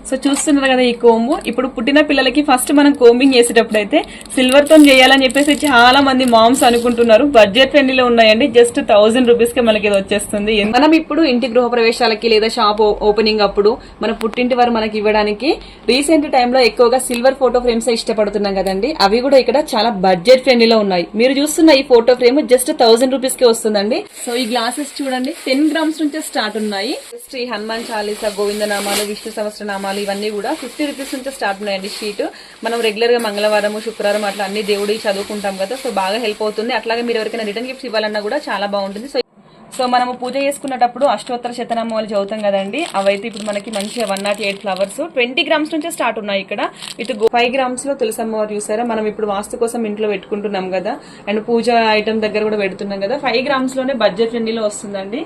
So చూస్తున్నారు కదా ఈ కోంబు. ఇప్పుడు పుట్టిన పిల్లలకి ఫస్ట్ మనం కోంబింగ్ చేసేటప్పుడు అయితే సిల్వర్ తో చేయాలని చెప్పేసి చాలా మంది మామ్స్ అనుకుంటున్నారు. బడ్జెట్ ఫ్రెండ్లీలో ఉన్నాయండి. జస్ట్ 1000 రూపీస్ కి మనకి ఇది వచ్చేస్తుంది. మనం ఇప్పుడు ఇంటి గృహ ప్రవేశాలకి లేదా షాప్ ఓపెనింగ్ అప్పుడు మన పుట్టింటి వారు మనకి ఇవ్వడానికి రీసెంట్ టైంలో ఎక్కువగా సిల్వర్ ఫోటో ఫ్రేమ్స్ ఇష్టపడుతున్నాం కదండి. అవి కూడా ఇక్కడ చాలా బడ్జెట్ ఫ్రెండ్లీలో ఉన్నాయి. మీరు చూస్తున్న ఈ ఫోటో ఫ్రేమ్ జస్ట్ 1000 రూపీస్ కి వస్తుందండి. సో ఈ గ్లాసెస్ చూడండి 10 గ్రామ్స్ నుంచే స్టార్ట్ ఉన్నాయి. శ్రీ హనుమాన్ చాలీసా, గోవిందనామాలు, విష్ణు సహస్రనామాలు ఇవన్నీ కూడా 50 రూపీస్ నుంచి స్టార్ట్ ఉన్నాయండి. షీట్ మనం రెగ్యులర్ గా మంగళవారం, శుక్రవారం అట్లా అన్ని దేవుడి చదువుకుంటాం కదా. సో బాగా హెల్ప్ అవుతుంది. అట్లాగే మీరు ఎవరికైనా రిటర్న్ గిఫ్ట్స్ ఇవ్వాలన్నా కూడా చాలా బాగుంటుంది. సో మనము పూజ చేసుకున్నప్పుడు అష్టోత్తర శతనామాలు చదువుతాం కదండి. అవైతే ఇప్పుడు మనకి మంచిగా 108 ఫ్లవర్స్ 20 గ్రామ్స్ నుంచే స్టార్ట్ ఉన్నాయి ఇక్కడ. ఇటు 5 గ్రామ్స్ లో తులసమ్మవారు చూసారా. మనం ఇప్పుడు వాస్తు కోసం ఇంట్లో పెట్టుకుంటున్నాం కదా, అండ్ పూజ ఐటమ్ దగ్గర కూడా పెడుతున్నాం కదా. 5 గ్రామ్స్ లోనే బడ్జెట్ ఫ్రెండ్లీలో వస్తుందండి.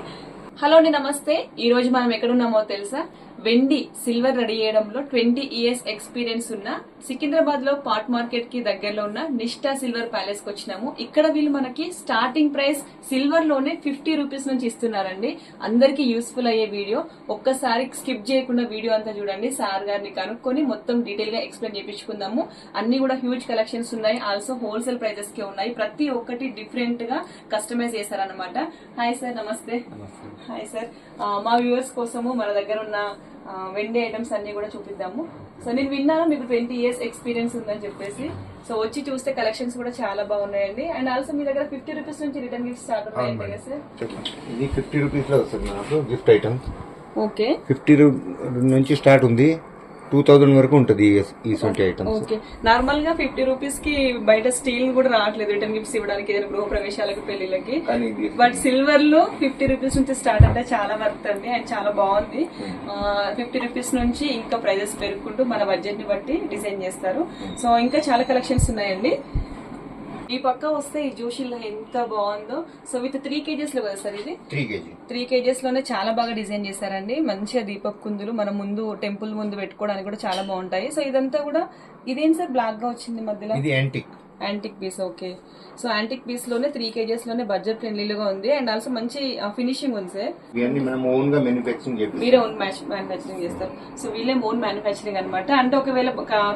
హలో అండి, నమస్తే. ఈ రోజు మనం ఎక్కడున్నామో తెలుసా? వెండి సిల్వర్ రెడీ చేయడంలో 20 ఇయర్స్ ఎక్స్పీరియన్స్ ఉన్న సికింద్రాబాద్ లో పాట్ మార్కెట్ కి దగ్గరలో ఉన్న నిష్టా సిల్వర్ ప్యాలెస్ కి వచ్చినాము. ఇక్కడ వీళ్ళు మనకి స్టార్టింగ్ ప్రైస్ సిల్వర్ లోనే 50 రూపీస్ నుంచి ఇస్తున్నారండి. అందరికి యూస్ఫుల్ అయ్యే వీడియో. ఒక్కసారి స్కిప్ చేయకుండా వీడియో అంతా చూడండి. సార్ గారిని కనుక్కొని మొత్తం డీటెయిల్ గా ఎక్స్ప్లెయిన్ చేయించుకుందాము. అన్ని కూడా హ్యూజ్ కలెక్షన్స్ ఉన్నాయి. ఆల్సో హోల్సేల్ ప్రైజెస్ కి ఉన్నాయి. ప్రతి ఒక్కటి డిఫరెంట్ గా కస్టమైజ్ చేశారనమాట. హాయ్ సార్, నమస్తే. హాయ్ సార్, మా వ్యూవర్స్ కోసము మన దగ్గర ఉన్న వెండి ఐటమ్స్ అన్ని కూడా చూపిద్దాము. సో నేను విన్నాను మీకు 20 ఇయర్స్ ఎక్స్పీరియన్స్ ఉందని చెప్పేసి. సో వచ్చి చూస్తే కలెక్షన్స్ కూడా చాలా బాగున్నాయండి. అండ్ ఆల్సో మీ దగ్గర 50 రూపీస్ నుంచి రిటర్న్ గిఫ్ట్ స్టార్ట్ ఉన్నాయి కదా సార్? ఇది 50 రూపీస్ లో వస్తుంది నాకు గిఫ్ట్ ఐటమ్స్. ఓకే, 50 నుంచి స్టార్ట్ ఉంది, 2000 వరకు ఉంటుంది ఈ ఐటమ్స్. ఓకే, నార్మల్ గా 50 రూపీస్ కి బయట స్టీల్ కూడా రావట్లేదు రిటర్న్ గిఫ్ట్స్ ఇవ్వడానికి ఏదైనా గృహ ప్రవేశాలకు, పెళ్లిళ్ళకి. బట్ సిల్వర్ లో 50 రూపీస్ నుంచి స్టార్ట్ అంటే చాలా వర్త్ అండి. అండ్ చాలా బాగుంది. 50 రూపీస్ నుంచి ఇంకా ప్రైజెస్ పెరుగుకుంటూ మన బడ్జెట్ ని బట్టి డిజైన్ చేస్తారు. సో ఇంకా చాలా కలెక్షన్స్ ఉన్నాయండి. ఈ పక్క వస్తే ఈ జోషిల్ ఎంత బాగుందో. సో విత్ 3 కేజెస్ లో కదా సార్ ఇది? 3 కేజెస్ లోనే చాలా బాగా డిజైన్ చేశారండి. మంచిగా దీపక్ కుందులు మన ముందు టెంపుల్ ముందు పెట్టుకోవడానికి కూడా చాలా బాగుంటాయి. సో ఇదంతా కూడా ఇదేం సార్ బ్లాక్ గా వచ్చింది మధ్యలో? ఇది antique piece. Okay, so antique piece లోనే 3 కేజెస్ లోనే బడ్జెట్ ఫ్రెండ్లీగా ఉంది. అండ్ ఆల్సో మంచి ఫినిషింగ్ ఉంది సార్. మీరే ఓన్ మ్యానుఫ్యాక్చరింగ్ చేస్తారు. సో వీళ్ళే ఓన్ మ్యానుఫ్యాక్చరింగ్ అనమాట. అంటే ఒకవేళ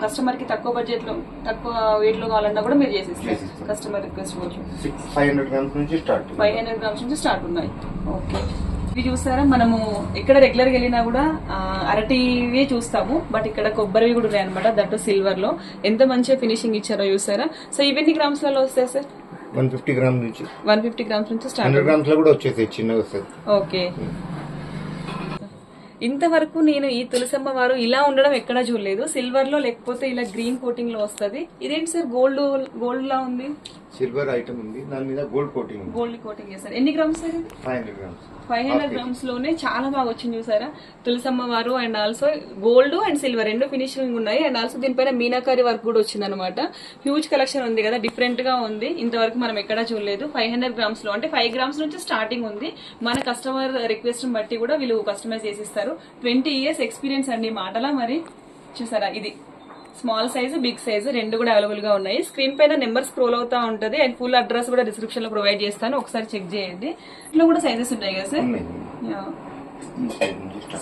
కస్టమర్ కి తక్కువ బడ్జెట్ లో తక్కువ వెయిట్ లో కావాలన్నా కూడా మీరు చేసేస్తారు. కస్టమర్ రిక్వెస్ట్ 500 గ్రామ్స్ నుంచి స్టార్ట్. 500 గ్రామ్స్ నుంచి స్టార్ట్ ఉన్నాయి. ఓకే, ఇవి చూసారా, మనము ఎక్కడ రెగ్యులర్ గా వెళ్ళినా కూడా అరటివే చూస్తాము. బట్ ఇక్కడ కొబ్బరివి కూడా ఉన్నాయి అనమాట. దట్టు సిల్వర్ లో ఎంత మంచిగా ఫినిషింగ్ ఇచ్చారో చూసారా. సో ఇవన్నీ గ్రామ్స్ లలో వస్తాయి సార్? 150 గ్రామ్స్ నుంచి 150 గ్రామ్స్ నుంచి స్టార్ట్. 100 గ్రామ్స్ లో కూడా వచ్చేసాయి, చిన్నగా వస్తుంది. ఓకే, ఇంతవరకు నేను ఈ తులసమ్మ వారు ఇలా ఉండడం ఎక్కడా చూడలేదు. సిల్వర్ లో లేకపోతే ఇలా గ్రీన్ కోటింగ్ లో వస్తుంది. ఇదేంటి సార్ గోల్డ్ లా ఉంది? సిల్వర్ ఐటమ్ ఉంది, దాని మీద గోల్డ్ కోటింగ్ చేస్తారు. ఎన్ని గ్రామ్స్ సార్ ఇది? 500 గ్రామ్స్. 500 గ్రామ్స్ లోనే చాలా బాగా వచ్చింది చూసారా తులసమ్మ వారు. And also gold and silver రెండు ఫినిషింగ్ ఉన్నాయి. అండ్ ఆల్సో దీనిపైన మీనాకారి వర్క్ కూడా వచ్చింది అనమాట. హ్యూజ్ కలెక్షన్ ఉంది కదా, డిఫరెంట్ గా ఉంది. ఇంతవరకు మనం ఎక్కడా చూడలేదు. 500 గ్రామ్స్ లో అంటే 5 గ్రామ్స్ నుంచి స్టార్టింగ్ ఉంది. మన కస్టమర్ రిక్వెస్ట్ బట్టి కూడా వీళ్ళు కస్టమైజ్ చేసిస్తారు. 20 ఇయర్స్ ఎక్స్పీరియన్స్ అండి మాటలా. మరి చూసారా, ఇది స్మాల్ సైజ్, బిగ్ సైజ్ రెండు కూడా అవైలబుల్ గా ఉన్నాయి. స్క్రీన్ పైన నెంబర్ స్క్రోల్ అవుతా ఉంటది. అండ్ ఫుల్ అడ్రస్ కూడా డిస్క్రిప్షన్ లో ప్రొవైడ్ చేస్తాను, ఒకసారి చెక్ చేయండి. ఇట్లా కూడా సైజెస్ ఉంటాయి కదా సార్?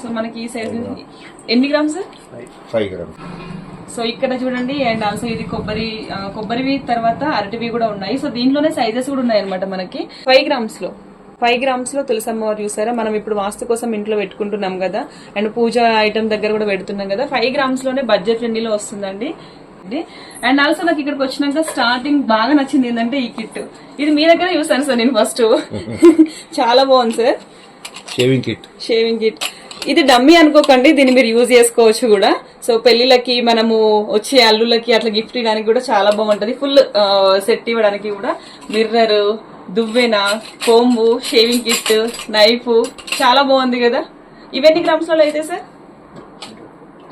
సో మనకి ఈ సైజ్ ఎన్ని గ్రామ్స్? 5 గ్రామ్స్. సో ఇక్కడ చూడండి. అండ్ ఆల్సో ఇది కొబ్బరివి తర్వాత అరటివి కూడా ఉన్నాయి. సో దీంట్లోనే సైజెస్ కూడా ఉన్నాయి అనమాట మనకి. 5 గ్రామ్స్ లో తులసమ్మవారు చూసారా. మనం ఇప్పుడు వాస్తు కోసం ఇంట్లో పెట్టుకుంటున్నాం కదా, అండ్ పూజ ఐటమ్ దగ్గర కూడా పెడుతున్నాం కదా. 5 గ్రామ్స్ లోనే బడ్జెట్ ఫ్రెండ్లీలో వస్తుందండి. అండ్ ఆల్సో నాకు ఇక్కడికి వచ్చినాక స్టార్టింగ్ బాగా నచ్చింది ఏంటంటే ఈ కిట్. ఇది మీ దగ్గర చూసాను సార్ నేను ఫస్ట్. చాలా బాగుంది సార్. Shaving kit. ఇది డమ్మీ అనుకోకండి, దీన్ని మీరు యూజ్ చేసుకోవచ్చు కూడా. సో పెళ్లిళ్ళకి మనము వచ్చే అల్లులకి అట్లా గిఫ్ట్ ఇవ్వడానికి కూడా చాలా బాగుంటది. ఫుల్ సెట్ ఇవ్వడానికి కూడా మిర్రర్, దువ్వెన, కోంబు, షేవింగ్ కిట్, నైఫ్ చాలా బాగుంది కదా. ఇవన్నీ గ్రామ్స్ లో అయితే సార్?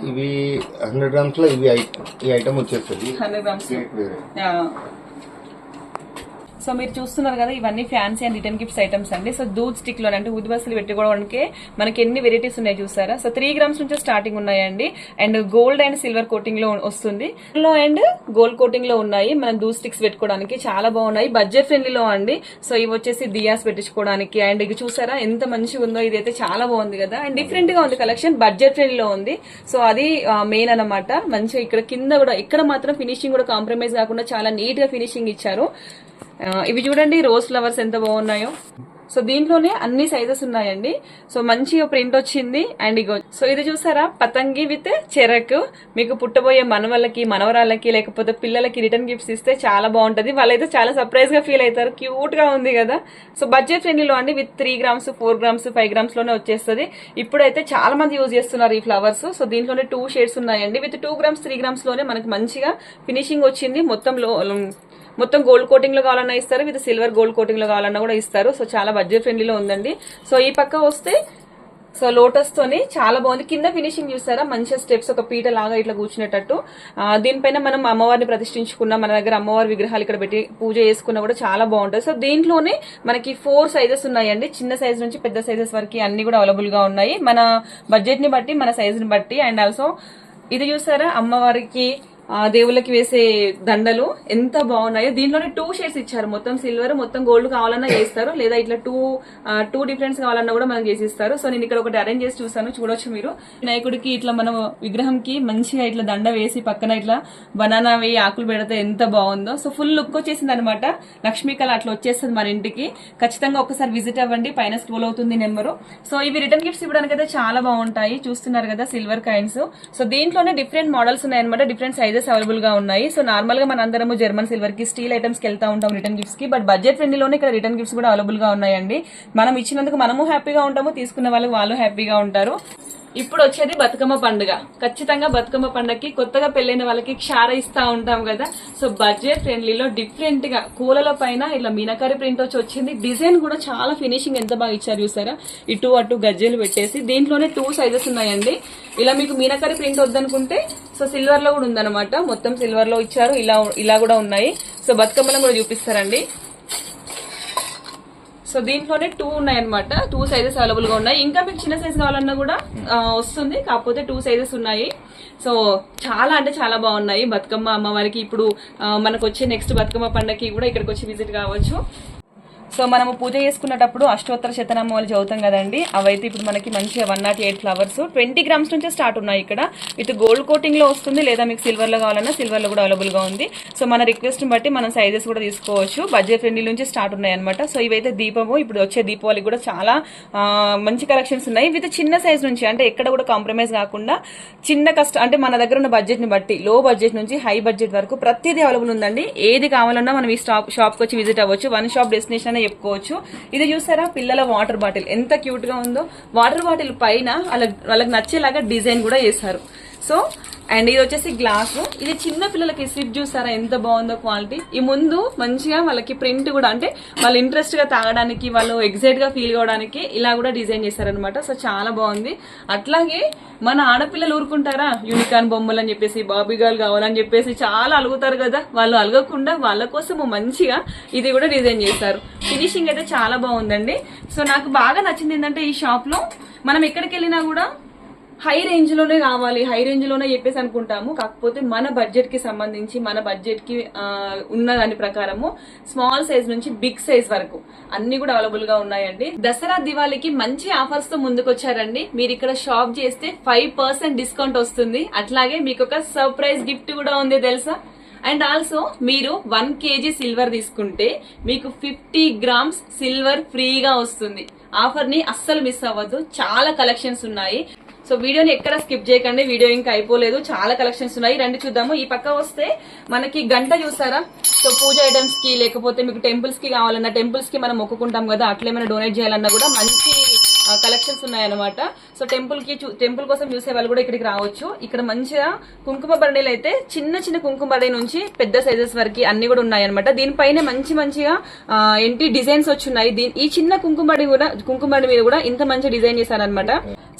ఇవి 100 గ్రామ్స్ లో ఈ ఐటమ్ వచ్చేస్తుంది. 100 గ్రామ్స్. సో మీరు చూస్తున్నారు కదా, ఇవన్నీ fancy and return gifts items అండి. సో దూద్ స్టిక్ లో అంటే ఊదిబస్తులు పెట్టుకోవడానికి మనకి ఎన్ని వెరైటీస్ ఉన్నాయి చూసారా. సో 3 grams నుంచి స్టార్టింగ్ ఉన్నాయండి. And gold and silver coating లో వస్తుంది, అండ్ గోల్డ్ కోటింగ్ లో ఉన్నాయి. మనం దూద్ స్టిక్స్ పెట్టుకోవడానికి చాలా బాగున్నాయి, బడ్జెట్ ఫ్రెండ్లీలో అండి. సో ఇవి వచ్చేసి దియాస్ పెట్టించుకోవడానికి. అండ్ ఇది చూసారా ఎంత మంచిగా ఉందో, ఇదైతే చాలా బాగుంది కదా. అండ్ డిఫరెంట్ గా ఉంది కలెక్షన్, బడ్జెట్ ఫ్రెండ్లీలో ఉంది. సో అది మెయిన్ అన్నమాట. మంచిగా ఇక్కడ కింద కూడా ఇక్కడ మాత్రం ఫినిషింగ్ కూడా కాంప్రమైజ్ కాకుండా చాలా నీట్ గా ఫినిషింగ్ ఇచ్చారు. ఇవి చూడండి రోజ్ ఫ్లవర్స్ ఎంత బాగున్నాయో. సో దీంట్లోనే అన్ని సైజెస్ ఉన్నాయండి. సో మంచిగా ప్రింట్ వచ్చింది. అండ్ ఇగో సో ఇది చూసారా, పతంగి విత్ చెరకు. మీకు పుట్టబోయే మనవళ్ళకి మనవరాళ్ళకి లేకపోతే పిల్లలకి రిటర్న్ గిఫ్ట్స్ ఇస్తే చాలా బాగుంటది. వాళ్ళైతే చాలా సర్ప్రైజ్ గా ఫీల్ అవుతారు. క్యూట్ గా ఉంది కదా. సో బడ్జెట్ ఫ్రెండ్లీలో అండి, విత్ 3 grams 4 grams 5 grams లోనే వచ్చేస్తుంది. ఇప్పుడైతే చాలా మంది యూజ్ చేస్తున్నారు ఈ ఫ్లవర్స్. సో దీంట్లోనే 2 షేడ్స్ ఉన్నాయండి. విత్ 2 grams 3 grams లోనే మనకి మంచిగా ఫినిషింగ్ వచ్చింది. మొత్తం గోల్డ్ కోటింగ్ లో కావాలన్నా ఇస్తారు, విత్ సిల్వర్ గోల్డ్ కోటింగ్ లో కావాలన్నా కూడా ఇస్తారు. సో చాలా బడ్జెట్ ఫ్రెండ్లీలో ఉందండి. సో ఈ పక్క వస్తే సో లోటస్ తోని చాలా బాగుంది. కింద ఫినిషింగ్ చూస్తారా, మంచిగా స్టెప్స్ ఒక పీట లాగా ఇట్లా కూర్చునేటట్టు. దీనిపైన మనం అమ్మవారిని ప్రతిష్ఠించుకున్న, మన దగ్గర అమ్మవారి విగ్రహాలు ఇక్కడ పెట్టి పూజ చేసుకున్నా కూడా చాలా బాగుంటుంది. సో దీంట్లోనే మనకి 4 సైజెస్ ఉన్నాయండి. చిన్న సైజ్ నుంచి పెద్ద సైజెస్ వరకు అన్ని కూడా అవైలబుల్ గా ఉన్నాయి, మన బడ్జెట్ ని బట్టి మన సైజ్ ని బట్టి. అండ్ ఆల్సో ఇది చూసారా, అమ్మవారికి దేవుళ్ళకి వేసే దండలు ఎంత బాగున్నాయో. దీంట్లోనే 2 షేడ్స్ ఇచ్చారు, మొత్తం సిల్వర్ మొత్తం గోల్డ్ కావాలన్నా చేస్తారు, లేదా ఇట్లా టూ డిఫరెంట్స్ కావాలన్నా కూడా మనం చేసిస్తారు. సో నేను ఇక్కడ ఒకటి అరేంజ్ చేసి చూసాను, చూడొచ్చు మీరు. వినాయకుడికి ఇట్లా మనం విగ్రహంకి మంచిగా ఇట్లా దండ వేసి పక్కన ఇట్లా బనానా వేయి ఆకులు పెడితే ఎంత బాగుందో. సో ఫుల్ లుక్ వచ్చేసింది అనమాట. లక్ష్మీ కళ అట్లా వచ్చేస్తుంది మన ఇంటికి. ఖచ్చితంగా ఒకసారి విజిట్ అవ్వండి, పైన స్క్రోల్ అవుతుంది నెంబరు. సో ఇవి రిటర్న్ గిఫ్ట్స్ ఇవ్వడానికి అయితే చాలా బాగుంటాయి. చూస్తున్నారు కదా సిల్వర్ కాయిన్స్. సో దీంట్లోనే డిఫరెంట్ మోడల్స్ ఉన్నాయన్నమాట, డిఫరెంట్ సైజెస్ అవైలబుల్ గా ఉన్నాయి. సో నార్మల్ గా మన అందరము జర్మన్ సిల్వర్ కి స్టీల్ ఐటమ్స్ కి వెళ్తా ఉంటాం రిటర్న్ గిఫ్ట్స్ కి. బట్ బడ్జెట్ ఫ్రెండ్లీలోనే ఇక్కడ రిటర్న్ గిఫ్ట్స్ కూడా అవైలబుల్ గా ఉన్నాయండి. మనం ఇచ్చినందుకు మనము హ్యాపీగా ఉంటాము, తీసుకున్న వాళ్ళకి వాళ్ళు హ్యాపీగా ఉంటారు. ఇప్పుడు వచ్చేది బతుకమ్మ పండుగ. ఖచ్చితంగా బతుకమ్మ పండుగకి కొత్తగా పెళ్లైన వాళ్ళకి క్షార ఇస్తా ఉంటాం కదా. సో బడ్జెట్ ఫ్రెండ్లీలో డిఫరెంట్ గా కూలల పైన ఇట్లా మీనాకారి ప్రింట్ వచ్చి వచ్చింది. డిజైన్ కూడా చాలా ఫినిషింగ్ ఎంత బాగా ఇచ్చారు చూసారా, ఇటు అటు గజ్జెలు పెట్టేసి. దీంట్లోనే 2 సైజెస్ ఉన్నాయండి. ఇలా మీకు మీనాకారి ప్రింట్ వద్దనుకుంటే సో సిల్వర్ లో కూడా ఉందన్నమాట, మొత్తం సిల్వర్ లో ఇచ్చారు. ఇలా కూడా ఉన్నాయి. సో బతుకమ్మలో కూడా చూపిస్తారండి. సో దీంట్లోనే 2 ఉన్నాయన్నమాట, 2 సైజెస్ అవైలబుల్ గా ఉన్నాయి. ఇంకా మీకు చిన్న సైజ్ కావాలన్నా కూడా వస్తుంది, కాకపోతే 2 సైజెస్ ఉన్నాయి. సో చాలా అంటే చాలా బాగున్నాయి. బతుకమ్మ అమ్మవారికి ఇప్పుడు మనకు వచ్చే నెక్స్ట్ బతుకమ్మ పండుగకి కూడా ఇక్కడికి వచ్చి విజిట్ కావచ్చు. సో మనము పూజ చేసుకున్నప్పుడు అష్టోత్తర శతనామాలు చదువుతాం కదండి, అవైతే ఇప్పుడు మనకి మంచిగా 108 ఫ్లవర్స్ 20 grams నుంచే స్టార్ట్ ఉన్నాయి. ఇక్కడ విత్ గోల్డ్ కోటింగ్ లో వస్తుంది, లేదా మీకు సిల్వర్ లో కావాలన్నా సిల్వర్ లో కూడా అవైలబుల్ గా ఉంది. సో మన రిక్వెస్ట్ ని బట్టి మనం సైజెస్ కూడా తీసుకోవచ్చు. బడ్జెట్ ఫ్రెండ్లీ నుంచి స్టార్ట్ ఉన్నాయి అనమాట. సో ఇవైతే దీపము, ఇప్పుడు వచ్చే దీపావళికి కూడా చాలా మంచి కలెక్షన్స్ ఉన్నాయి. విత్ చిన్న సైజ్ నుంచి, అంటే ఎక్కడ కూడా కాంప్రమైజ్ కాకుండా చిన్న అంటే మన దగ్గర ఉన్న బడ్జెట్ ని బట్టి లో బడ్జెట్ నుంచి హై బడ్జెట్ వరకు ప్రతిదీ అవైలబుల్ ఉందండి. ఏది కావాలన్నా మనం ఈ షాప్ కి వచ్చి విజిట్ అవ్వచ్చు. వన్ షాప్ డెస్టినేషన్ చెప్పుకోవచ్చు. ఇది చూసారా, పిల్లల వాటర్ బాటిల్ ఎంత క్యూట్ గా ఉందో. వాటర్ బాటిల్ పైన వాళ్ళకి నచ్చేలాగా డిజైన్ కూడా చేశారు. సో అండ్ ఇది వచ్చేసి గ్లాస్. ఇది చిన్న పిల్లలకి సిప్ చూసారా ఎంత బాగుందో క్వాలిటీ. ఈ ముందు మంచిగా వాళ్ళకి ప్రింట్ కూడా, అంటే వాళ్ళు ఇంట్రెస్ట్ గా తాగడానికి, వాళ్ళు ఎగ్జైట్ గా ఫీల్ కావడానికి ఇలా కూడా డిజైన్ చేశారనమాట. సో చాలా బాగుంది. అట్లాగే మన ఆడపిల్లలు ఊరుకుంటారా, యూనికార్న్ బొమ్మలు అని చెప్పేసి, బాబీ గర్ల్ కావాలని చెప్పేసి చాలా అలుగుతారు కదా. వాళ్ళు అలగకుండా వాళ్ళ కోసం మంచిగా ఇది కూడా డిజైన్ చేశారు. ఫినిషింగ్ అయితే చాలా బాగుందండి. సో నాకు బాగా నచ్చింది ఏంటంటే, ఈ షాప్ లో మనం ఎక్కడికి వెళ్ళినా కూడా హై రేంజ్ లోనే కావాలి, హై రేంజ్ లోనే చెప్పేసి అనుకుంటాము. కాకపోతే మన బడ్జెట్ కి సంబంధించి, మన బడ్జెట్ కి ఉన్న దాని ప్రకారము స్మాల్ సైజ్ నుంచి బిగ్ సైజ్ వరకు అన్ని కూడా అవైలబుల్ గా ఉన్నాయండి. దసరా దివాళీకి మంచి ఆఫర్స్ తో ముందుకు వచ్చారండి. మీరు ఇక్కడ షాప్ చేస్తే 5% డిస్కౌంట్ వస్తుంది. అట్లాగే మీకు ఒక సర్ప్రైజ్ గిఫ్ట్ కూడా ఉంది తెలుసా. అండ్ ఆల్సో మీరు 1 kg సిల్వర్ తీసుకుంటే మీకు 50 grams సిల్వర్ ఫ్రీగా వస్తుంది. ఆఫర్ ని అస్సలు మిస్ అవ్వద్దు, చాలా కలెక్షన్స్ ఉన్నాయి. సో వీడియోని ఎక్కడ స్కిప్ చేయకండి, వీడియో ఇంకా అయిపోలేదు, చాలా కలెక్షన్స్ ఉన్నాయి. రండి చూద్దాము. ఈ పక్క వస్తే మనకి గంట చూసారా. సో పూజ ఐటమ్స్ కి, లేకపోతే మీకు టెంపుల్స్ కి కావాలన్నా, టెంపుల్స్ కి మనం మొక్కుకుంటాం కదా, అట్లేమైనా డొనేట్ చేయాలన్నా కూడా మంచి కలెక్షన్స్ ఉన్నాయన్నమాట. సో టెంపుల్ కోసం చూసే వాళ్ళు కూడా ఇక్కడికి రావచ్చు. ఇక్కడ మంచిగా కుంకుమ బర్డీలు అయితే చిన్న చిన్న కుంకుమ బర్డీ నుంచి పెద్ద సైజెస్ వరకు అన్ని కూడా ఉన్నాయన్నమాట. దీనిపైన మంచిగా ఏంటి డిజైన్స్ వచ్చున్నాయి. ఈ చిన్న కుంకుమ బర్డీ మీద కూడా ఇంత మంచి డిజైన్ చేశారనమాట.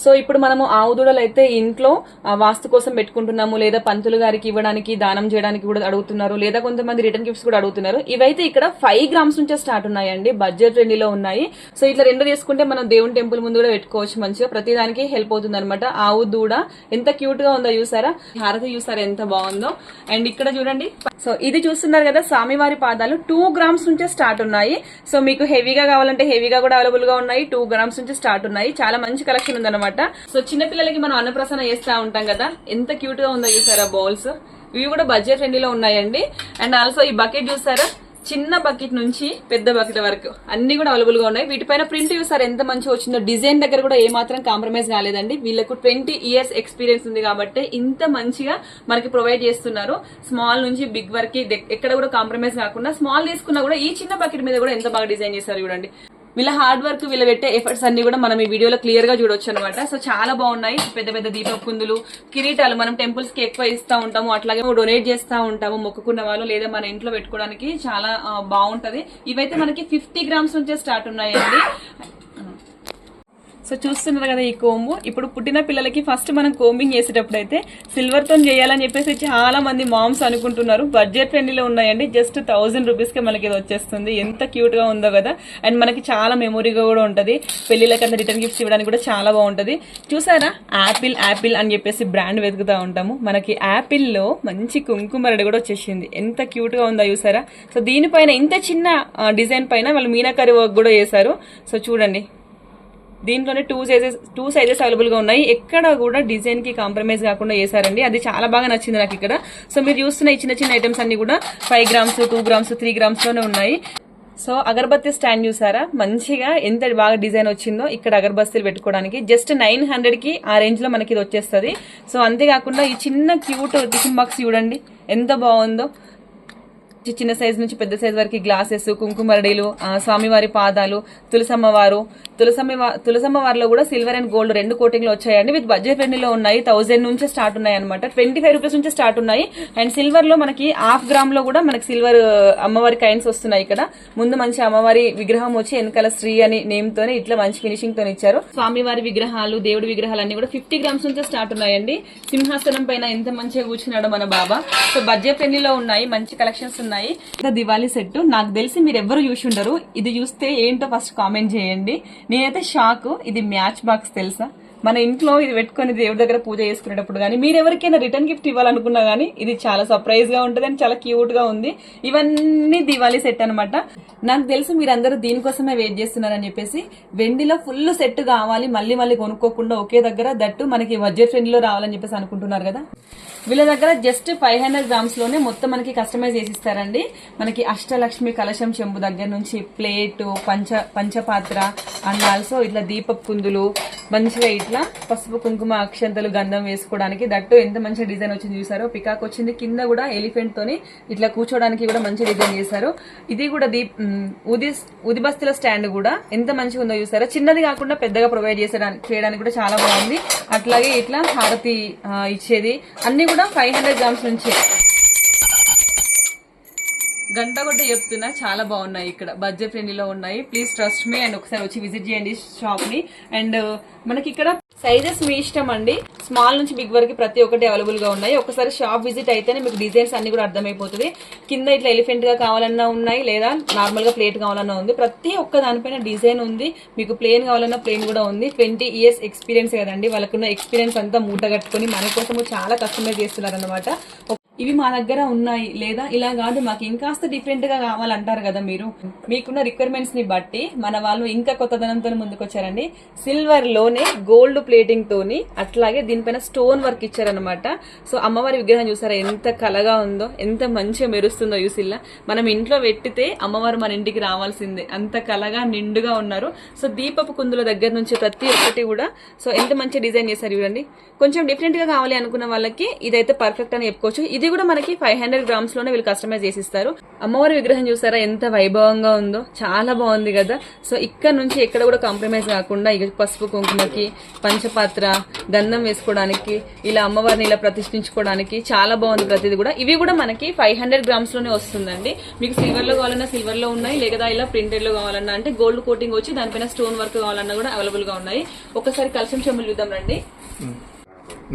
సో ఇప్పుడు మనము ఆవు దూడలు అయితే ఇంట్లో వాస్తు కోసం పెట్టుకుంటున్నాము, లేదా పంతులు గారికి ఇవ్వడానికి, దానం చేయడానికి కూడా అడుగుతున్నారు, లేదా కొంతమంది రిటర్న్ గిఫ్ట్స్ కూడా అడుగుతున్నారు. ఇవైతే ఇక్కడ 5 grams నుంచే స్టార్ట్ ఉన్నాయండి, బడ్జెట్ ఫ్రెండ్లీలో ఉన్నాయి. సో ఇట్లా 2 తీసుకుంటే మనం దేవుని టెంపుల్ ముందు కూడా పెట్టుకోవచ్చు, మంచిగా ప్రతి దానికి హెల్ప్ అవుతుంది అనమాట. ఆవు దూడ ఎంత క్యూట్ గా ఉందో చూసారా, హారతి చూసారా ఎంత బాగుందో. అండ్ ఇక్కడ చూడండి, సో ఇది చూస్తున్నారు కదా స్వామివారి పాదాలు 2 grams నుంచే స్టార్ట్ ఉన్నాయి. సో మీకు హెవీగా కావాలంటే హెవీగా కూడా అవైలబుల్ గా ఉన్నాయి, 2 grams నుంచి స్టార్ట్ ఉన్నాయి. చాలా మంచి కలెక్షన్ ఉందన్నమాట. సో చిన్న పిల్లలకి మనం అన్నప్రసన్న చేస్తా ఉంటాం కదా, ఎంత క్యూట్ గా ఉందో చూసారా బౌల్స్. ఇవి కూడా బడ్జెట్ ఫ్రెండ్లీలో ఉన్నాయండి. అండ్ ఆల్సో ఈ బకెట్ చూసారా, చిన్న బకెట్ నుంచి పెద్ద బకెట్ వరకు అన్ని కూడా అవైలబుల్ గా ఉన్నాయి. వీటిపైన ప్రింట్ చూసారు ఎంత మంచిగా వచ్చిందో, డిజైన్ దగ్గర కూడా ఏ మాత్రం కాంప్రమైజ్ కాలేదండి. వీళ్ళకు 20 years ఎక్స్పీరియన్స్ ఉంది కాబట్టి ఇంత మంచిగా మనకి ప్రొవైడ్ చేస్తున్నారు. స్మాల్ నుంచి బిగ్ వరకు ఎక్కడ కూడా కాంప్రమైజ్ కాకుండా, స్మాల్ తీసుకున్నా కూడా ఈ చిన్న బకెట్ మీద కూడా ఎంత బాగా డిజైన్ చేశారు చూడండి. వీళ్ళ హార్డ్ వర్క్, వీళ్ళ పెట్టే ఎఫర్ట్స్ అన్ని కూడా మనం ఈ వీడియోలో క్లియర్ గా చూడొచ్చు అనమాట. సో చాలా బాగున్నాయి. పెద్ద పెద్ద దీప కుందులు, కిరీటాలు మనం టెంపుల్స్ కి ఎక్కువ ఇస్తా ఉంటాము, అట్లాగే డొనేట్ చేస్తా ఉంటాము మొక్కుకున్న వాళ్ళు, లేదా మన ఇంట్లో పెట్టుకోవడానికి చాలా బాగుంటది. ఇవైతే మనకి 50 grams నుంచే స్టార్ట్ ఉన్నాయండి. సో చూస్తున్నారు కదా ఈ కోంబు. ఇప్పుడు పుట్టిన పిల్లలకి ఫస్ట్ మనం కోంబింగ్ చేసేటప్పుడు అయితే సిల్వర్ తో చేయాలని చెప్పేసి చాలా మంది మామ్స్ అనుకుంటున్నారు. బడ్జెట్ ఫ్రెండ్లీలో ఉన్నాయండి, జస్ట్ 1000 rupees కే మనకి ఇది వచ్చేస్తుంది. ఎంత క్యూట్ గా ఉందో కదా. అండ్ మనకి చాలా మెమొరీగా కూడా ఉంటది, పెళ్లిళ్ళకన్నా రిటర్న్ గిఫ్ట్స్ ఇవ్వడానికి కూడా చాలా బాగుంటది. చూసారా, యాపిల్ అని చెప్పేసి బ్రాండ్ వెతుకుతా ఉంటాము. మనకి యాపిల్ లో మంచి కుంకుమరడి కూడా వచ్చేసింది, ఎంత క్యూట్ గా ఉందో చూసారా. సో దీనిపైన ఇంత చిన్న డిజైన్ పైన వాళ్ళు మీనాకరి వర్క్ కూడా చేశారు. సో చూడండి, దీంట్లోనే 2 sizes అవైలబుల్ గా ఉన్నాయి. ఎక్కడ కూడా డిజైన్ కి కాంప్రమైజ్ కాకుండా చేశారండి, అది చాలా బాగా నచ్చింది నాకు ఇక్కడ. సో మీరు చూస్తున్న ఈ చిన్న చిన్న ఐటమ్స్ అన్ని కూడా 5 grams, 2 grams, 3 grams లోనే ఉన్నాయి. సో అగరబత్తి స్టాండ్ చూసారా, మంచిగా ఎంత బాగా డిజైన్ వచ్చిందో. ఇక్కడ అగరబత్తీలు పెట్టుకోవడానికి జస్ట్ 900 కి ఆ రేంజ్ లో మనకి ఇది వచ్చేస్తుంది. సో అంతేకాకుండా ఈ చిన్న క్యూట్ టిఫిన్ బాక్స్ చూడండి ఎంత బాగుందో. చిన్న సైజ్ నుంచి పెద్ద సైజ్ వరకు గ్లాసెస్, కుంకుమరడీలు, స్వామివారి పాదాలు, తులసమ్మ వారిలో కూడా సిల్వర్ అండ్ గోల్డ్ 2 కోటింగ్ లో వచ్చాయండి. విత్ బడ్జెట్ ఫ్రెండ్లీలో ఉన్నాయి. 1000 నుంచి స్టార్ట్ ఉన్నాయి అనమాట, 25 rupees నుంచి స్టార్ట్ ఉన్నాయి. అండ్ సిల్వర్ లో మనకి 1/2 gram లో కూడా మనకి సిల్వర్ అమ్మవారి కైండ్స్ వస్తున్నాయి. ఇక్కడ ముందు మంచి అమ్మవారి విగ్రహం వచ్చి వెనకాల శ్రీ అని నేమ్ తోనే ఇట్లా మంచి ఫినిషింగ్ తో ఇచ్చారు. స్వామివారి విగ్రహాలు, దేవుడి విగ్రహాలు అన్ని కూడా 50 grams నుంచి స్టార్ట్ ఉన్నాయండి. సింహాసనం పైన ఎంత మంచిగా కూర్చున్నాడు మన బాబా. సో బడ్జెట్ ఫ్రెండ్లీలో ఉన్నాయి, మంచి కలెక్షన్స్ ఉన్నాయి. దివాళీ సెట్ నాకు తెలిసి మీరు ఎవరు చూసి ఉండరు. ఇది చూస్తే ఏంటో ఫస్ట్ కామెంట్ చేయండి. నేనైతే షాక్. ఇది మ్యాచ్ బాక్స్ తెలుసా, మన ఇంట్లో ఇది పెట్టుకుని దేవుడి దగ్గర పూజ చేసుకునేటప్పుడు కానీ, మీరు ఎవరికైనా రిటర్న్ గిఫ్ట్ ఇవ్వాలనుకున్నా గానీ ఇది చాలా సర్ప్రైజ్ గా ఉంటుంది అండ్ చాలా క్యూట్ గా ఉంది. ఇవన్నీ దివాళీ సెట్ అనమాట. నాకు తెలుసు మీరందరూ దీనికోసమే వెయిట్ చేస్తున్నారని చెప్పేసి. వెండిలో ఫుల్ సెట్ కావాలి, మళ్ళీ కొనుక్కోకుండా ఒకే దగ్గర, దట్టు మనకి బడ్జెట్ ఫ్రెండ్లీలో రావాలని చెప్పేసి అనుకుంటున్నారు కదా. వీళ్ళ దగ్గర జస్ట్ 500 grams లోనే మొత్తం మనకి కస్టమైజ్ చేసిస్తారండి. మనకి అష్టలక్ష్మి కలశం చెంబు దగ్గర నుంచి ప్లేట్, పంచపాత్ర అండ్ ఆల్సో ఇట్లా దీపపు కుందులు, మంచిగా ఇట్లా పసుపు కుంకుమ అక్షంతలు గంధం వేసుకోవడానికి, దట్టు ఎంత మంచి డిజైన్ వచ్చింది చూసారో. పికాక్ వచ్చింది, కింద కూడా ఎలిఫెంట్ తోని ఇట్లా కూర్చోడానికి కూడా మంచి డిజైన్ చేశారు. ఇది కూడా ఉదిబస్తీల స్టాండ్ కూడా ఎంత మంచిగా ఉందో చూసారా. చిన్నది కాకుండా పెద్దగా ప్రొవైడ్ చేయడానికి కూడా చాలా బాగుంది. అట్లాగే ఇట్లా హారతి ఇచ్చేది అన్ని కూడా 500 grams నుంచి. గంట కొట్టి చెప్తున్నా, చాలా బాగున్నాయి. ఇక్కడ బడ్జెట్ ఫ్రెండ్లీలో ఉన్నాయి. ప్లీజ్ ట్రస్ట్ మీ అండ్ ఒకసారి వచ్చి విజిట్ చేయండి షాప్ ని. అండ్ మనకి ఇక్కడ సైజెస్ మీ ఇష్టం అండి, స్మాల్ నుంచి బిగ్ వరకు ప్రతి ఒక్కటి అవైలబుల్ గా ఉన్నాయి. ఒకసారి షాప్ విజిట్ అయితేనే మీకు డిజైన్స్ అన్ని కూడా అర్థమైపోతుంది. కింద ఇట్లా ఎలిఫెంట్ గా కావాలన్నా ఉన్నాయి, లేదా నార్మల్ గా ప్లేట్ కావాలన్నా ఉంది. ప్రతి ఒక్క దానిపైన డిజైన్ ఉంది. మీకు ప్లేన్ కావాలన్నా ప్లేన్ కూడా ఉంది. 20 years ఎక్స్పీరియన్స్ కదండి, వాళ్ళకున్న ఎక్స్పీరియన్స్ అంతా మూట కట్టుకుని మన కోసము చాలా కస్టమైజ్ చేస్తున్నారు అనమాట. ఇవి మా దగ్గర ఉన్నాయి, లేదా ఇలా కాదు మాకు ఇంకాస్త డిఫరెంట్ గా కావాలంటారు కదా మీరు. మీకున్న రిక్వైర్మెంట్స్ ని బట్టి మన వాళ్ళు ఇంకా కొత్తదనంతో ముందుకు వచ్చారండి. సిల్వర్ లోనే గోల్డ్ ప్లేటింగ్ తోని, అట్లాగే దీనిపైన స్టోన్ వర్క్ ఇచ్చారనమాట. సో అమ్మవారి విగ్రహం చూసారా ఎంత కలగా ఉందో, ఎంత మంచిగా మెరుస్తుందో యూసిల్లా. మనం ఇంట్లో పెట్టితే అమ్మవారు మన ఇంటికి రావాల్సిందే, అంత కలగా నిండుగా ఉన్నారు. సో దీపపు కుందుల దగ్గర నుంచి ప్రతి ఒక్కటి కూడా సో ఎంత మంచి డిజైన్ చేశారు చూడండి. కొంచెం డిఫరెంట్ గా కావాలి అనుకున్న వాళ్ళకి ఇదైతే పర్ఫెక్ట్ అని చెప్పుకోవచ్చు. ఇది ఇది కూడా మనకి 500 grams లోనే వీళ్ళు కస్టమైజ్ చేసి ఇస్తారు. అమ్మవారి విగ్రహం చూసారా ఎంత వైభవంగా ఉందో, చాలా బాగుంది కదా. సో ఇక్కడ నుంచి ఎక్కడ కూడా కాంప్రమైజ్ కాకుండా ఇక పసుపు కుంకుమకి, పంచపాత్ర, గంధం వేసుకోవడానికి, ఇలా అమ్మవారిని ఇలా ప్రతిష్ఠించుకోవడానికి చాలా బాగుంది ప్రతిది కూడా. ఇవి కూడా మనకి 500 grams లోనే వస్తుందండి. మీకు సిల్వర్ లో కావాలన్నా సిల్వర్ లో ఉన్నాయి, లేదా ఇలా ప్రింటెడ్ లో కావాలన్నా అంటే గోల్డ్ కోటింగ్ వచ్చి దానిపైన స్టోన్ వర్క్ కావాలన్నా కూడా అవైలబుల్ గా ఉన్నాయి. ఒకసారి కలశం చెంబులు చూద్దాం రండి.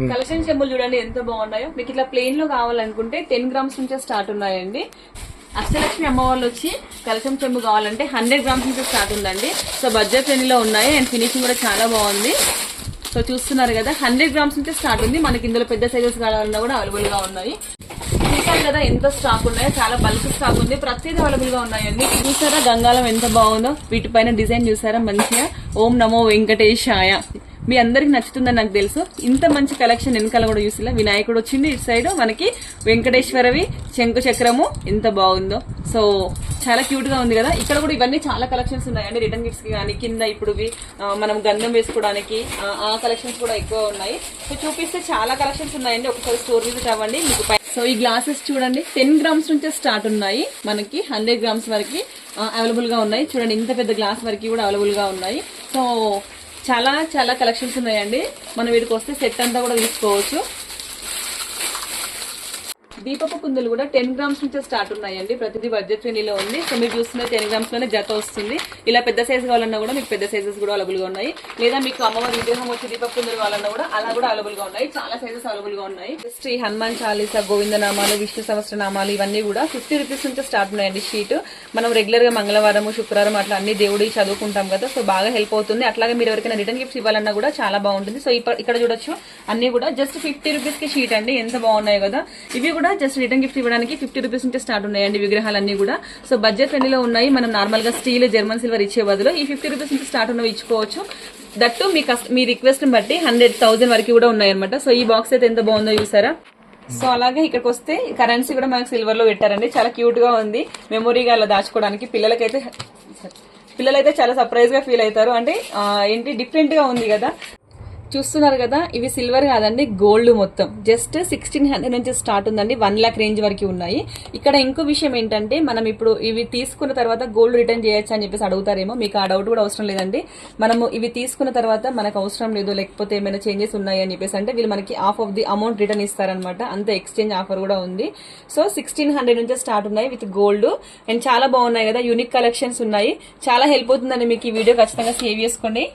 కలెక్షన్ చెంబులు చూడండి ఎంత బాగున్నాయో. మీకు ఇట్లా ప్లెయిన్ లో కావాలనుకుంటే 10 grams నుంచే స్టార్ట్ ఉన్నాయండి. అష్టలక్ష్మి అమ్మవాళ్ళు వచ్చి కలశం చెంబు కావాలంటే 100 grams నుంచి స్టార్ట్ ఉందండి. సో బడ్జెట్ ఫ్రెండ్లీలో ఉన్నాయి అండ్ ఫినిషింగ్ కూడా చాలా బాగుంది. సో చూస్తున్నారు కదా 100 grams నుంచి స్టార్ట్ ఉంది. మనకి ఇందులో పెద్ద సైజెస్ కావాలన్నా కూడా అవైలబుల్ గా ఉన్నాయి. చూసారు కదా ఎంత స్టాక్ ఉన్నాయో, చాలా బల్క్ స్టాక్ ఉంది, ప్రతిదీ అవైలబుల్ గా ఉన్నాయండి. చూసారా గంగాలం ఎంత బాగుందో, వీటిపైన డిజైన్ చూసారా మంచిగా ఓం నమో వెంకటేశాయ. మీ అందరికి నచ్చుతుందని నాకు తెలుసు. ఇంత మంచి కలెక్షన్ వెనకాల కూడా చూసిలా వినాయకుడు వచ్చింది, ఇటు సైడ్ మనకి వెంకటేశ్వరవి శంకు చక్రము ఎంత బాగుందో. సో చాలా క్యూట్ గా ఉంది కదా. ఇక్కడ కూడా ఇవన్నీ చాలా కలెక్షన్స్ ఉన్నాయండి రిటర్న్ గిఫ్ట్స్ కి కానీ, కింద ఇప్పుడు మనం గంధం వేసుకోవడానికి ఆ కలెక్షన్స్ కూడా ఎక్కువ ఉన్నాయి. సో చూపిస్తే చాలా కలెక్షన్స్ ఉన్నాయండి, ఒకసారి స్టోర్ విజిట్ అవ్వండి మీకు. సో ఈ గ్లాసెస్ చూడండి 10 grams నుంచే స్టార్ట్ ఉన్నాయి, మనకి 100 grams వరకు అవైలబుల్ గా ఉన్నాయి. చూడండి ఇంత పెద్ద గ్లాస్ వరకు కూడా అవైలబుల్ గా ఉన్నాయి. సో చాలా చాలా కలెక్షన్స్ ఉన్నాయండి. మనం వీటికి వస్తే సెట్ అంతా కూడా తీసుకోవచ్చు. దీపపు కుందులు కూడా 10 grams నుంచే స్టార్ట్ ఉన్నాయండి. ప్రతిదీ బడ్జెట్ ఫ్రెండ్లీలో ఉంది. సో మీరు చూస్తున్న 10 grams లోనే జత వస్తుంది. ఇలా పెద్ద సైజు కావాలన్నా కూడా మీకు పెద్ద సైజెస్ కూడా అవైలబుల్ గా ఉన్నాయి. లేదా మీకు అమ్మవారి విగ్రహం వచ్చి దీపపు కుందులు కావాలన్నా కూడా అలా కూడా అవైలబుల్ గా ఉన్నాయి. చాలా సైజెస్ అవైలబుల్ గా ఉన్నాయి. శ్రీ హనుమాన్ చాలీసా, గోవిందనామాలు, విష్ణు సహస్రనామాలు ఇవన్నీ కూడా 50 rupees నుంచే స్టార్ట్ ఉన్నాయండి. షీట్ మనం రెగ్యులర్ గా మంగళవారం, శుక్రవారం అట్లా అన్ని దేవుడి చదువుకుంటాం కదా. సో బాగా హెల్ప్ అవుతుంది. అట్లాగే మీరు ఎవరికైనా రిటర్న్ గిఫ్ట్స్ ఇవ్వాలన్నా కూడా చాలా బాగుంటుంది. సో ఇక్కడ చూడొచ్చు అన్ని కూడా జస్ట్ 50 rupees కి షీట్ అండి. ఎంత బాగున్నాయి కదా. ఇవి కూడా జస్ట్ రిటర్న్ గిఫ్ట్ ఇవ్వడానికి 50 rupees నుంచే స్టార్ట్ ఉన్నాయండి విగ్రహాలన్నీ కూడా. సో బడ్జెట్ ఫ్రెండ్లీలో ఉన్నాయి. మనం నార్మల్ గా స్టీల్, జర్మన్ సిల్వర్ ఇచ్చే బదులు ఈ 50 rupees నుంచి స్టార్ట్ ఉన్నవి ఇచ్చుకోవచ్చు. దట్టు మీ రిక్వెస్ట్ ని బట్టి 100,000 వరకు కూడా ఉన్నాయి అనమాట. సో ఈ బాక్స్ అయితే ఎంత బాగుందో చూసారా. సో అలాగే ఇక్కడికి వస్తే కరెన్సీ కూడా మనకు సిల్వర్ లో పెట్టారండి. చాలా క్యూట్ గా ఉంది, మెమొరీగా అలా దాచుకోవడానికి. పిల్లలైతే చాలా సర్ప్రైజ్ గా ఫీల్ అవుతారు. అంటే ఏంటి డిఫరెంట్ గా ఉంది కదా. చూస్తున్నారు కదా ఇవి సిల్వర్ కాదండి, గోల్డ్. మొత్తం జస్ట్ 1600 నుంచి స్టార్ట్ ఉందండి. 1 lakh రేంజ్ వరకు ఉన్నాయి. ఇక్కడ ఇంకో విషయం ఏంటంటే మనం ఇప్పుడు ఇవి తీసుకున్న తర్వాత గోల్డ్ రిటర్న్ చేయొచ్చు అని చెప్పేసి అడుగుతారేమో. మీకు ఆ డౌట్ కూడా అవసరం లేదండి. మనము ఇవి తీసుకున్న తర్వాత మనకు అవసరం లేదు, లేకపోతే ఏమైనా చేంజెస్ ఉన్నాయి అని చెప్పేసి అంటే వీళ్ళు మనకి half of the amount return ఇస్తారనమాట. అంత ఎక్స్చేంజ్ ఆఫర్ కూడా ఉంది. సో 1600 నుంచి స్టార్ట్ ఉన్నాయి విత్ గోల్డ్. అండ్ చాలా బాగున్నాయి కదా, యూనిక్ కలెక్షన్స్ ఉన్నాయి. చాలా హెల్ప్ అవుతుందండి మీకు ఈ వీడియో. ఖచ్చితంగా సేవ్ చేసుకోండి.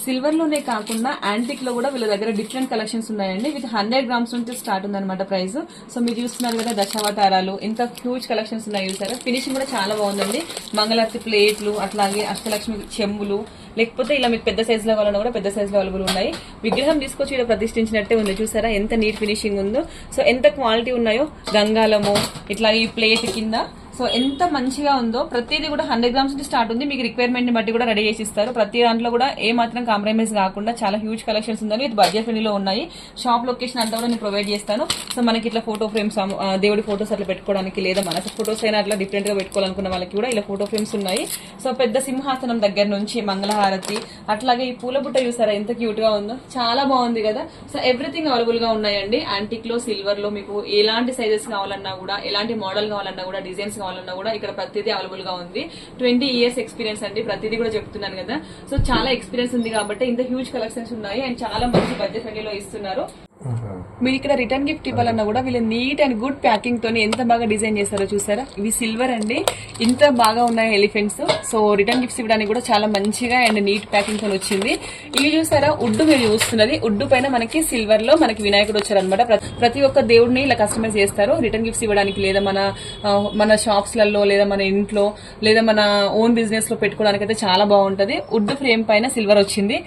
సిల్వర్ లోనే కాకుండా యాంటిక్ లో కూడా వీళ్ళ దగ్గర డిఫరెంట్ కలెక్షన్స్ ఉన్నాయండి. విత్ 100 grams నుంచి స్టార్ట్ ఉందన్నమాట ప్రైస్. సో మీరు చూస్తున్నారు కదా దశావతారాలు, ఎంత హ్యూజ్ కలెక్షన్స్ ఉన్నాయి చూసారా. ఫినిషింగ్ కూడా చాలా బాగుందండి. మంగళారతి ప్లేట్లు, అట్లాగే అష్టలక్ష్మి చెంబులు, లేకపోతే ఇలా మీకు పెద్ద సైజ్ లో కావాలన్నా కూడా పెద్ద సైజ్ లో అవైలబుల్ ఉన్నాయి. విగ్రహం తీసుకొచ్చి ఇక్కడ ప్రతిష్ఠించినట్టే ఉంది చూసారా, ఎంత నీట్ ఫినిషింగ్ ఉందో. సో ఎంత క్వాలిటీ ఉన్నాయో, గంగాలము ఇట్లా ఈ ప్లేట్ కింద. సో ఎంత మంచిగా ఉందో. ప్రతిదీ కూడా 100 grams నుంచి స్టార్ట్ ఉంది. మీకు రిక్వైర్మెంట్ ని బట్టి కూడా రెడీ చేసి ఇస్తారు. ప్రతి దాంట్లో కూడా ఏ మాత్రం కాంప్రమైజ్ కాకుండా చాలా హ్యూజ్ కలెక్షన్స్ ఉందని ఇది బడ్జెట్ ఫ్రెండ్లీలో ఉన్నాయి. షాప్ లొకేషన్ అంతా కూడా నేను ప్రొవైడ్ చేస్తాను. సో మనకి ఇట్లా ఫోటో ఫ్రేమ్స్, దేవుడి ఫోటోస్ అట్లా పెట్టుకోవడానికి, లేదా మన ఫోటోస్ అయినా అట్లా డిఫరెంట్ గా పెట్టుకోవాలనుకున్న వాళ్ళకి కూడా ఇలా ఫోటో ఫ్రేమ్స్ ఉన్నాయి. సో పెద్ద సింహాసనం దగ్గర నుంచి మంగళహారతి, అట్లాగే ఈ పూల బుట్ట చూసారా ఎంత క్యూట్ గా ఉందో, చాలా బాగుంది కదా. సో ఎవ్రీథింగ్ అవైలబుల్ గా ఉన్నాయండి. యాంటిక్ లో, సిల్వర్ లో మీకు ఎలాంటి సైజెస్ కావాలన్నా కూడా, ఎలాంటి మోడల్ కావాలన్నా కూడా, డిజైన్స్ కావాలన్నా కూడా ఇక్కడ ప్రతిదీ అవైలబుల్ గా ఉంది. 20 years ఎక్స్పీరియన్స్ అండి, ప్రతిదీ కూడా చెప్తున్నాను కదా. సో చాలా ఎక్స్పీరియన్స్ ఉంది కాబట్టి ఇంత హ్యూజ్ కలెక్షన్స్ ఉన్నాయి అండ్ చాలా మంచి బడ్జెట్ ఫ్రెండ్లీలో ఇస్తున్నారు. మీరు ఇక్కడ రిటర్న్ గిఫ్ట్ ఇవ్వాలన్నా కూడా వీళ్ళు నీట్ అండ్ గుడ్ ప్యాకింగ్ తోని ఎంత బాగా డిజైన్ చేస్తారో చూసారా. ఇవి సిల్వర్ అండి, ఇంత బాగా ఉన్నాయి ఎలిఫెంట్స్. సో రిటర్న్ గిఫ్ట్స్ ఇవ్వడానికి కూడా చాలా మంచిగా అండ్ నీట్ ప్యాకింగ్ తో వచ్చింది. ఇవి చూసారా ఉడ్డు, మీరు చూస్తున్నది ఉడ్డు పైన మనకి సిల్వర్ లో మనకి వినాయకుడు వచ్చారనమాట. ప్రతి ఒక్క దేవుడిని ఇలా కస్టమైజ్ చేస్తారు రిటర్న్ గిఫ్ట్స్ ఇవ్వడానికి, లేదా మన షాప్స్ లలో, లేదా మన ఇంట్లో, లేదా మన ఓన్ బిజినెస్ లో పెట్టుకోవడానికి అయితే చాలా బాగుంటది. ఉడ్డు ఫ్రేమ్ పైన సిల్వర్ వచ్చింది.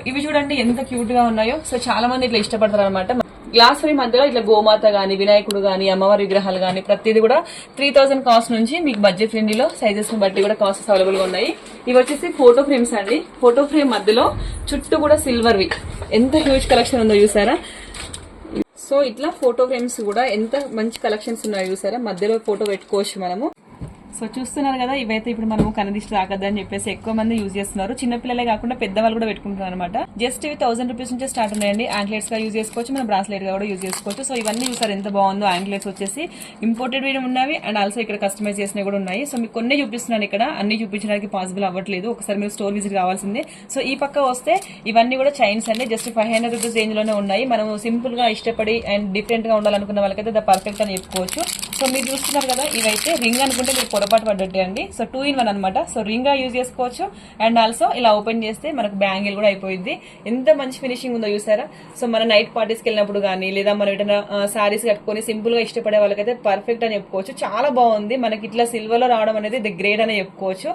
ఇవి చూడండి ఎంత క్యూట్ గా ఉన్నాయో. సో చాలా మంది ఇట్లా ఇష్టపడతారు అనమాట. గ్లాస్ ఫ్రేమ్ మధ్యలో ఇట్లా గోమాత గానీ, వినాయకుడు గానీ, అమ్మవారి విగ్రహాలు గానీ ప్రతిదీ కూడా 3000 కాస్ట్ నుంచి మీకు బడ్జెట్ ఫ్రెండ్లీలో సైజెస్ ని బట్టి కూడా కాస్ట్స్ అవైలబుల్ గా ఉన్నాయి. ఇవి వచ్చేసి ఫోటో ఫ్రేమ్స్ అండి. ఫోటో ఫ్రేమ్ మధ్యలో చుట్టూ కూడా సిల్వర్వి, ఎంత హ్యూజ్ కలెక్షన్ ఉందో చూసారా. సో ఇట్లా ఫోటో ఫ్రేమ్స్ కూడా ఎంత మంచి కలెక్షన్స్ ఉన్నాయో చూసారా. మధ్యలో ఫోటో పెట్టుకోవచ్చు మనము. సో చూస్తున్నారు కదా, ఇవైతే ఇప్పుడు మనము కనదిష్టి తాకద్దని చెప్పేసి ఎక్కువ మంది యూజ్ చేస్తున్నారు. చిన్నపిల్లలే కాకుండా పెద్దవాళ్ళు కూడా పెట్టుకుంటున్నారు అనమాట. జస్ట్ ఇవి 1000 రూపీస్ నుంచి స్టార్ట్ ఉన్నాయండి. యాంక్లెట్స్ గా యూజ్ చేసుకోవచ్చు, మనం బ్రాస్లెట్ గా కూడా యూజ్ చేసుకోవచ్చు. సో ఇవన్నీ చూసారు ఎంత బాగుందో. యాంక్లెట్స్ వచ్చేసి ఇంపోర్టెడ్ ఉన్నవి అండ్ ఆల్సో ఇక్కడ కస్టమైజ్ చేసినవి కూడా ఉన్నాయి. సో మీకు కొన్ని చూపిస్తున్నాను ఇక్కడ, అన్ని చూపించడానికి పాసిబుల్ అవ్వట్లేదు. ఒకసారి మీరు స్టోర్ విజిట్ కావాల్సిందే. సో ఈ పక్క వస్తే ఇవన్నీ కూడా చైన్స్ అండి. జస్ట్ 500 రూపీస్ రేంజ్ లోనే ఉన్నాయి. మనం సింపుల్ గా ఇష్టపడి అండ్ డిఫరెంట్ గా ఉండాలనుకున్న వాళ్ళకైతే ద పర్ఫెక్ట్ అని చెప్పుకోవచ్చు. సో మీరు చూస్తున్నారు కదా, ఇవైతే రింగ్ అనుకుంటే మీరు పొరపాటు పడ్డట్టే అండి. సో 2-in-1 అనమాట. సో రింగ్ గా యూజ్ చేసుకోవచ్చు అండ్ ఆల్సో ఇలా ఓపెన్ చేస్తే మనకు బ్యాంగిల్ కూడా అయిపోయింది. ఎంత మంచి ఫినిషింగ్ ఉందో చూసారా. సో మన నైట్ పార్టీస్కి వెళ్ళినప్పుడు కానీ లేదా మనం ఏదైనా సారీస్ కట్టుకొని సింపుల్ గా ఇష్టపడే వాళ్ళకైతే పర్ఫెక్ట్ అని చెప్పుకోవచ్చు. చాలా బాగుంది. మనకి ఇట్లా సిల్వర్ లో రావడం అనేది ది గ్రేట్ అని చెప్పుకోవచ్చు.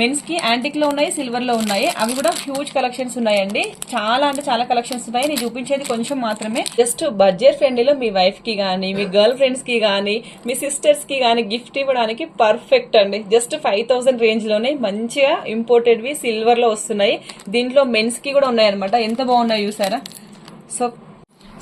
మెన్స్ కి యాంటిక్ లో ఉన్నాయి, సిల్వర్ లో ఉన్నాయి. అవి కూడా హ్యూజ్ కలెక్షన్స్ ఉన్నాయండి. చాలా అంటే చాలా కలెక్షన్స్ ఉన్నాయి. నేను చూపించేది కొంచెం మాత్రమే. జస్ట్ బడ్జెట్ ఫ్రెండ్లీలో మీ వైఫ్ కి గానీ, మీ గర్ల్ ఫ్రెండ్స్ కి గానీ, మీ సిస్టర్స్ కి గానీ గిఫ్ట్ ఇవ్వడానికి పర్ఫెక్ట్ అండి. జస్ట్ 5000 రేంజ్ లోనే మంచిగా ఇంపోర్టెడ్ వి సిల్వర్ లో వస్తున్నాయి. దీంట్లో మెన్స్ కి కూడా ఉన్నాయి అనమాట. ఎంత బాగున్నాయి చూసారా.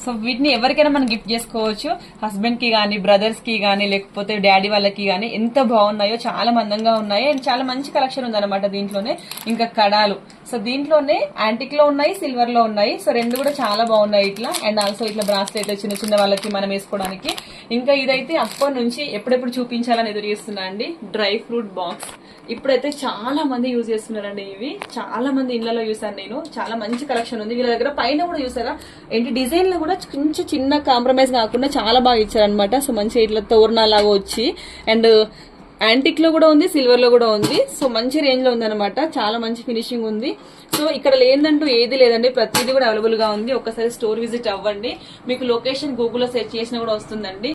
సో వీటిని ఎవరికైనా మనం గిఫ్ట్ చేసుకోవచ్చు. హస్బెండ్ కి గానీ, బ్రదర్స్ కి గానీ, లేకపోతే డాడీ వాళ్ళకి గానీ. ఎంత బాగున్నాయో, చాలా మందంగా ఉన్నాయి అండ్ చాలా మంచి కలెక్షన్ ఉందన్నమాట దీంట్లోనే. ఇంకా కడాలు, సో దీంట్లోనే యాంటిక్ లో ఉన్నాయి, సిల్వర్ లో ఉన్నాయి. సో రెండు కూడా చాలా బాగున్నాయి ఇట్లా. అండ్ ఆల్సో ఇట్లా బ్రాస్లెట్ చిన్న చిన్న వాళ్ళకి మనం వేసుకోవడానికి. ఇంకా ఇదైతే అప్పటి నుంచి ఎప్పుడెప్పుడు చూపించాలని ఎదురు చేస్తున్నా అండి. డ్రై ఫ్రూట్ బాక్స్ ఇప్పుడైతే చాలా మంది యూజ్ చేస్తున్నారండి. ఇవి చాలా మంది ఇళ్లలో చూసాను నేను. చాలా మంచి కలెక్షన్ ఉంది వీళ్ళ దగ్గర. పైన కూడా చూసారా ఏంటి డిజైన్ లో కూడా కొంచెం చిన్న కాంప్రమైజ్ కాకుండా చాలా బాగా ఇచ్చారనమాట. సో మంచిగా ఇట్లా తోరణాలాగా వచ్చి అండ్ యాంటిక్ లో కూడా ఉంది, సిల్వర్ లో కూడా ఉంది. సో మంచి రేంజ్ లో ఉంది అనమాట. చాలా మంచి ఫినిషింగ్ ఉంది. సో ఇక్కడ లేదంటూ ఏది లేదండి, ప్రతిదీ కూడా అవైలబుల్ గా ఉంది. ఒక్కసారి స్టోర్ విజిట్ అవ్వండి. మీకు లొకేషన్ గూగుల్లో సెర్చ్ చేసినా కూడా వస్తుందండి.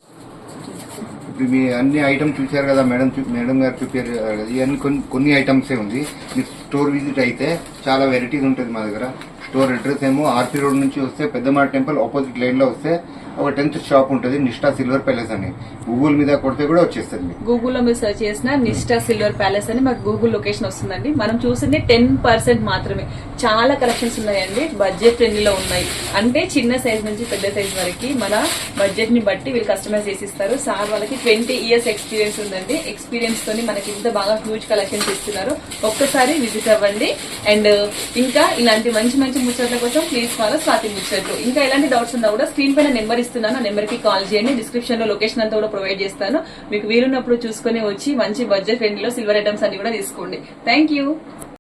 ఇప్పుడు మీ అన్ని ఐటమ్స్ చూసారు కదా మేడం గారు ప్రిపేర్, ఇవన్నీ కొన్ని ఐటమ్సే ఉంది. మీరు స్టోర్ విజిట్ అయితే చాలా వెరైటీస్ ఉంటుంది మా దగ్గర. స్టోర్ అడ్రస్ ఏమో ఆర్పీ రోడ్ నుంచి వస్తే పెద్దమ్మ టెంపుల్ ఆపోజిట్ లైన్ లో వస్తే ఒక 10th షాప్ ఉంటుంది, నిష్టా సిల్వర్ ప్యాలెస్ అని. గూగుల్ మీద కొడితే కూడా వచ్చేస్తుంది. గూగుల్లో మీరు సెర్చ్ చేసిన నిష్టా సిల్వర్ ప్యాలెస్ అని మాకు గూగుల్ లొకేషన్ వస్తుందండి. మనం చూసింది 10% మాత్రమే. చాలా కలెక్షన్స్ ఉన్నాయండి. బడ్జెట్ ఫ్రెండ్లీలో ఉన్నాయి. అంటే చిన్న సైజ్ నుంచి పెద్ద సైజ్ వరకు మన బడ్జెట్ ని బట్టి వీళ్ళు కస్టమైజ్ చేసి ఇస్తారు. సార్ వాళ్ళకి 20 years ఎక్స్పీరియన్స్ ఉందండి. ఎక్స్పీరియన్స్ తోని మనకి ఇంత బాగా హ్యూజ్ కలెక్షన్స్ ఇస్తున్నారు. ఒక్కసారి విజిట్ అవ్వండి. అండ్ ఇంకా ఇలాంటి మంచి మంచి ముచ్చట్ల కోసం ప్లీజ్ ఫాలో స్వాతి ముచ్చట్లు. ఇంకా ఎలాంటి డౌట్స్ ఉన్నా కూడా స్క్రీన్ పైన నెంబర్ ఇస్తున్నాను. ఆ నెంబర్ కి కాల్ చేయండి. డిస్క్రిప్షన్ లో లొకేషన్ అంతా కూడా ప్రొవైడ్ చేస్తాను. మీకు వీలున్నప్పుడు చూసుకుని వచ్చి మంచి బడ్జెట్ ఫ్రెండ్లీలో సిల్వర్ ఐటమ్స్ అన్ని కూడా తీసుకోండి. Thank you.